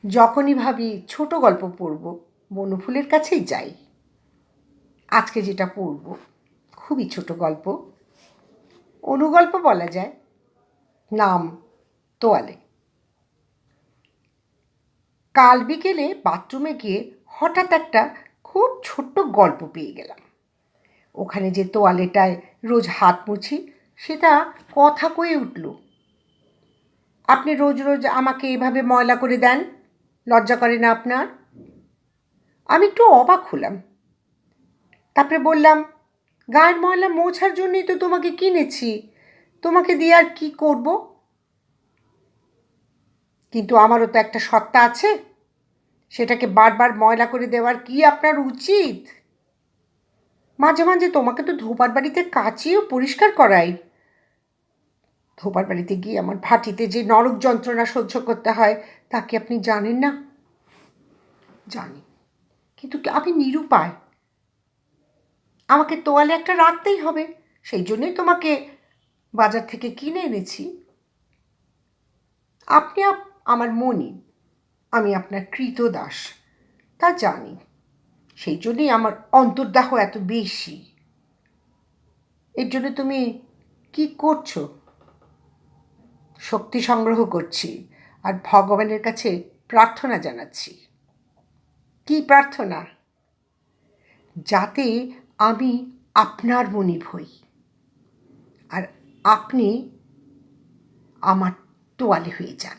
যখনই ভাবি ছোট গল্প পড়ব বনফুলের কাছেই যাই। আজকে যেটা পড়ব খুবই ছোট গল্প, অনুগল্প বলা যায়। নাম তোয়ালে। কাল বিকেলে বাথরুমে গিয়ে হঠাৎ একটা খুব ছোট্ট গল্প পেয়ে গেলাম। ওখানে যে তোয়ালেটায় রোজ হাত মুছি সেটা কথা কয়ে উঠল, আপনি রোজ রোজ আমাকে এভাবে ময়লা করে দেন, লজ্জা করে না আপনার? আমি একটু অবাক হলাম। তারপরে বললাম, গায়ের ময়লা মোছার জন্যই তো তোমাকে কিনেছি, তোমাকে দিয়ে আর কী করব? কিন্তু আমারও তো একটা সত্তা আছে, সেটাকে বারবার ময়লা করে দেওয়ার কি আপনার উচিত? মাঝে মাঝে তোমাকে তো ধোপার বাড়িতে কাচিয়েও পরিষ্কার করাই। ধোপার বাড়িতে গিয়ে আমার ভাটিতে যে নরক যন্ত্রণা সহ্য করতে হয় তা কি আপনি জানেন না? জানি, কিন্তু আমি নিরুপায়। আমাকে তোয়ালে একটা রাখতেই হবে, সেই জন্যই তোমাকে বাজার থেকে কিনে এনেছি। আপনি আমার মনি, আমি আপনার কৃতদাস, তা জানি। সেই জন্যই আমার অন্তর্দাহ এত বেশি। এর জন্য তুমি কি করছো? শক্তি সংগ্রহ করছি আর ভগবানের কাছে প্রার্থনা জানাচ্ছি। কি প্রার্থনা? যাতে আমি আপনার মনিব হই আর আপনি আমার তোয়ালে হয়ে যান।